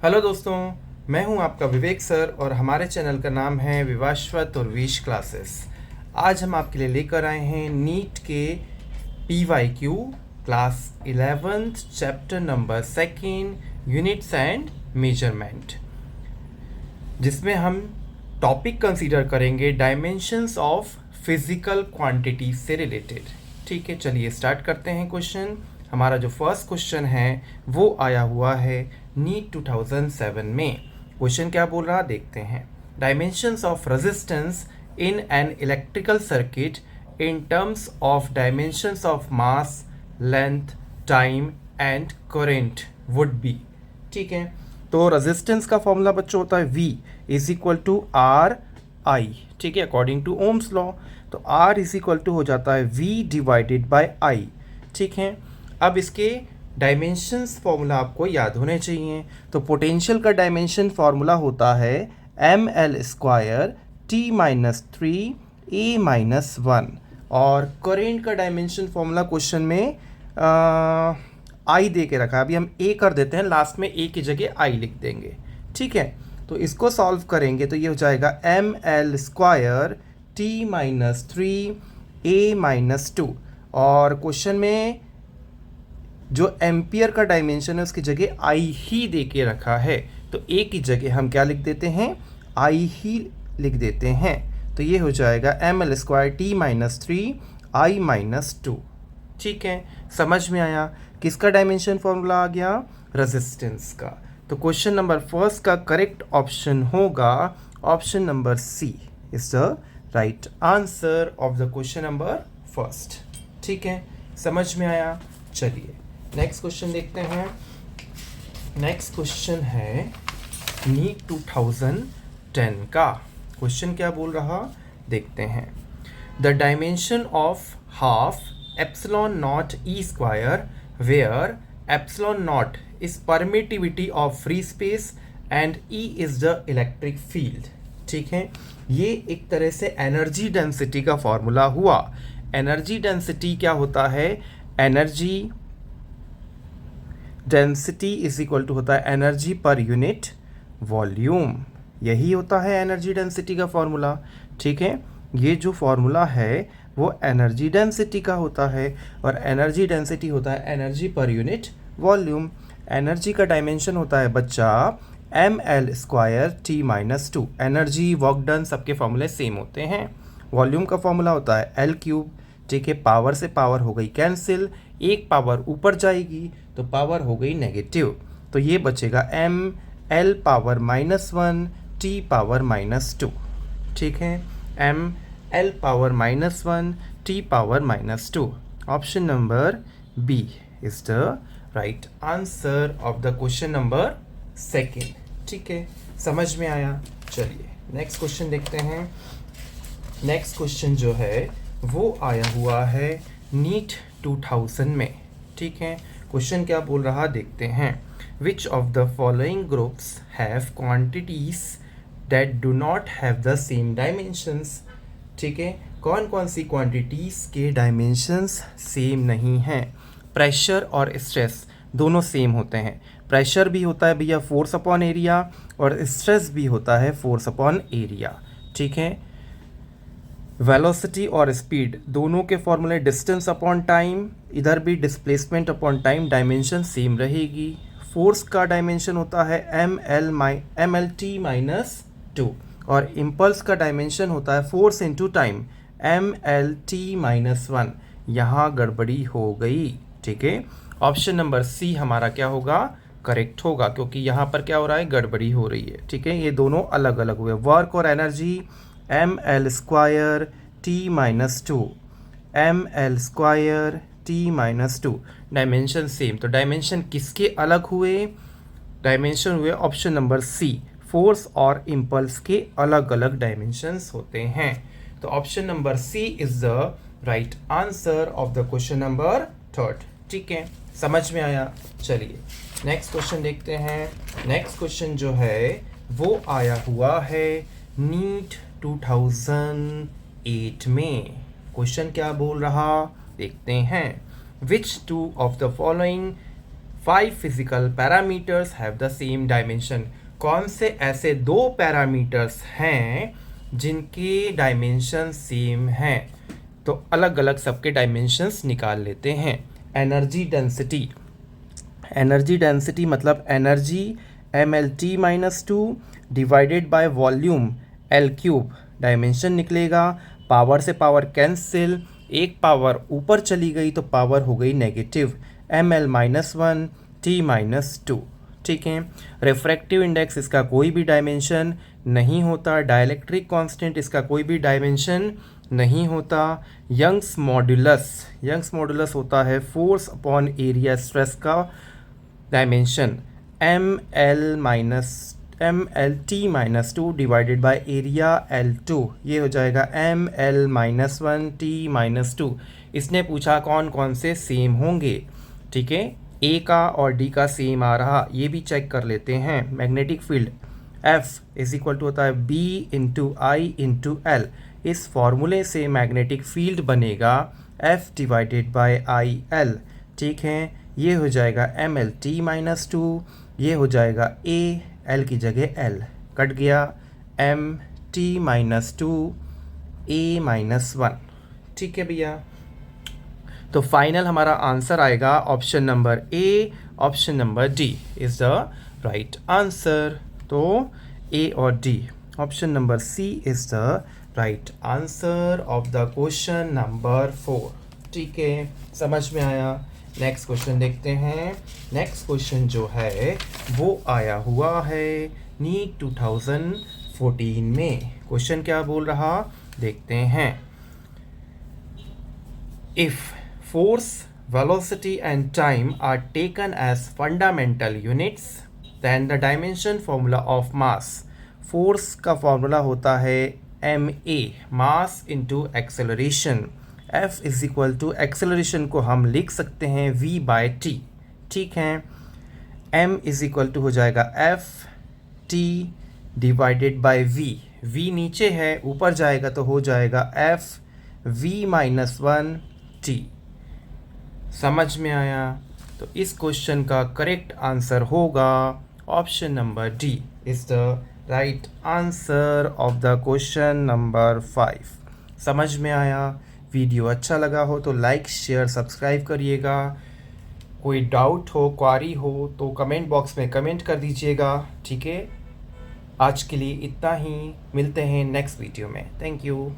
Hello दोस्तों, मैं हूं आपका विवेक सर और हमारे चैनल का नाम है विवाश्वत और विश क्लासेस। आज हम आपके लिए लेकर आए हैं नीट के PYQ class 11th chapter number 2 units and measurement, जिसमें हम टॉपिक कंसीडर करेंगे डायमेंशंस ऑफ फिजिकल क्वांटिटी से रिलेटेड। ठीक है, चलिए स्टार्ट करते हैं। क्वेश्चन हमारा जो फर्स्ट क्वेश्चन है वो आया हुआ है नीट 2007 में। क्वेश्चन क्या बोल रहा देखते हैं। Dimensions of resistance in an electrical circuit in terms of dimensions of mass, length, time and current would be. ठीक है, तो रेजिस्टेंस का फॉर्मूला बच्चों होता है V is equal to R I. ठीक है, अकॉर्डिंग टू ओम्स लॉ। तो R इज इक्वल टू हो जाता है V डिवाइडेड बाय आई। ठीक है, अब इसके डायमेंशंस फॉर्मूला आपको याद होने चाहिए। तो पोटेंशियल का डायमेंशन फॉर्मूला होता है ml स्क्वायर T-3 A-1, और करेंट का डायमेंशन फॉर्मूला क्वेश्चन में आई दे के रखा है। अभी हम ए कर देते हैं, लास्ट में ए की जगह आई लिख देंगे। ठीक है, तो इसको सॉल्व करेंगे तो ये हो जाएगा ml स्क्वायर T-3 A-2, और क्वेश्चन में जो एम्पियर का डायमेंशन है उसकी जगह आई ही दे के रखा है, तो ए की जगह हम क्या लिख देते हैं, आई ही लिख देते हैं। तो ये हो जाएगा ml स्क्वायर T-3 I-2। ठीक है, समझ में आया। किसका डायमेंशन फॉर्मूला आ गया, रेजिस्टेंस का। तो क्वेश्चन नंबर फर्स्ट का करेक्ट ऑप्शन होगा option number C is the right answer of the question number first. ठीक है, समझ में आया। चलिए नेक्स्ट क्वेश्चन देखते हैं। नेक्स्ट क्वेश्चन है नीट 2010 का। क्वेश्चन क्या बोल रहा देखते हैं। The dimension of half epsilon nought E square where epsilon nought is permittivity of free space and E is the electric field. ठीक है, ये एक तरह से एनर्जी डेंसिटी का फॉर्मूला हुआ। एनर्जी डेंसिटी क्या होता है, energy density is equal to होता है एनर्जी पर यूनिट वॉल्यूम। यही होता है एनर्जी डेंसिटी का फॉर्मूला। ठीक है, ये जो फॉर्मूला है वो एनर्जी डेंसिटी का होता है, और एनर्जी डेंसिटी होता है energy per unit volume. Energy का डायमेंशन होता है बच्चा ml square T-2। Energy, work done सबके फॉर्मूले सेम होते हैं। वॉल्यूम का फॉर्मूला होता है L3। ठीक है, पावर से पावर हो गई कैंसिल, एक पावर ऊपर जाएगी तो पावर हो गई नेगेटिव, तो ये बचेगा ml पावर -1 T पावर -2। ठीक है, ml power -1 T power -2। Option number B is the right answer of the question number second. ठीक है, समझ में आया। चलिए नेक्स्ट क्वेश्चन देखते हैं। नेक्स्ट क्वेश्चन जो है वो आया हुआ है नीट 2000 में। ठीक है, क्वेश्चन क्या बोल रहा देखते हैं। Which of the following groups have quantities that do not have the same dimensions. ठीक है, कौन कौन सी क्वांटिटीज के डायमेंशंस सेम नहीं हैं। प्रेशर और स्ट्रेस दोनों सेम होते हैं। प्रेशर भी होता है भैया फोर्स अपॉन एरिया, और स्ट्रेस भी होता है फोर्स अपॉन एरिया। ठीक है, वेलोसिटी और स्पीड दोनों के फॉर्मूले डिस्टेंस अपॉन टाइम, इधर भी displacement upon time, dimension same रहेगी। फोर्स का डायमेंशन होता है mlt-2, और इम्पल्स का डायमेंशन होता है फोर्स इंटू टाइम mlt-1। यहाँ गड़बड़ी हो गई। ठीक है, ऑप्शन नंबर सी हमारा क्या होगा, करेक्ट होगा, क्योंकि यहाँ पर क्या हो रहा है, गड़बड़ी हो रही है। ठीक है, ये दोनों अलग अलग हुए। वर्क और energy ml square T-2, ml square T-2, dimension same. तो डायमेंशन किसके अलग हुए, डायमेंशन हुए ऑप्शन नंबर सी, फोर्स और इम्पल्स के अलग अलग डायमेंशंस होते हैं। तो option number C is the right answer of the question number third. ठीक है, समझ में आया। चलिए नेक्स्ट क्वेश्चन देखते हैं। नेक्स्ट क्वेश्चन जो है वो आया हुआ है नीट 2008 में। क्वेश्चन क्या बोल रहा देखते हैं। Which two of the following 5 physical parameters have the same dimension. कौन से ऐसे 2 पैरामीटर्स हैं जिनके डायमेंशन सेम हैं? तो अलग अलग सबके डायमेंशंस निकाल लेते हैं। एनर्जी डेंसिटी, एनर्जी डेंसिटी मतलब energy mLT-2 divided by volume L3, dimension निकलेगा। पावर से पावर कैंसिल, एक पावर ऊपर चली गई तो पावर हो गई नेगेटिव, mL-1 T-2। ठीक है। रिफ्रैक्टिव इंडेक्स, इसका कोई भी डायमेंशन नहीं होता। डाइलेक्ट्रिक कांस्टेंट, इसका कोई भी डायमेंशन नहीं होता। यंग्स मॉड्यूलस, यंग्स मॉड्यूलस होता है फोर्स अपॉन एरिया स्ट्रेस का dimension, mLT-2 divided by area L2, ये हो जाएगा mL-1 T-2। इसने पूछा कौन कौन से सेम होंगे। ठीक है, ए का और डी का सेम आ रहा, ये भी चेक कर लेते हैं। Magnetic field F is equal to होता है B into I into L. इस फॉर्मूले से मैग्नेटिक फील्ड बनेगा F divided by I L. ठीक है, ये हो जाएगा mLT-2, ये हो जाएगा A, L की जगह L कट गया, mT-2 A-1। ठीक है भैया, तो फाइनल हमारा आंसर आएगा option number A, option number D is the right answer. तो ए और D, option number C is the right answer of the question number 4। ठीक है, समझ में आया। नेक्स्ट क्वेश्चन देखते हैं। नेक्स्ट क्वेश्चन जो है वो आया हुआ है नीट 2014 में। क्वेश्चन क्या बोल रहा देखते हैं। If force, velocity and time are taken as fundamental units, then the dimension formula of mass, force का formula होता है ma, mass into acceleration। f is equal to acceleration को हम लिख सकते हैं v by t। ठीक है, m is equal to हो जाएगा f t divided by v। v नीचे है, ऊपर जाएगा तो हो जाएगा f v-1 t। समझ में आया? तो इस क्वेश्चन का करेक्ट आंसर होगा option number D is the right answer of the question number 5। समझ में आया? वीडियो अच्छा लगा हो तो लाइक शेयर सब्सक्राइब करिएगा। कोई डाउट हो, क्वारी हो तो कमेंट बॉक्स में कमेंट कर दीजिएगा। ठीक है, आज के लिए इतना ही, मिलते हैं नेक्स्ट वीडियो में। Thank you.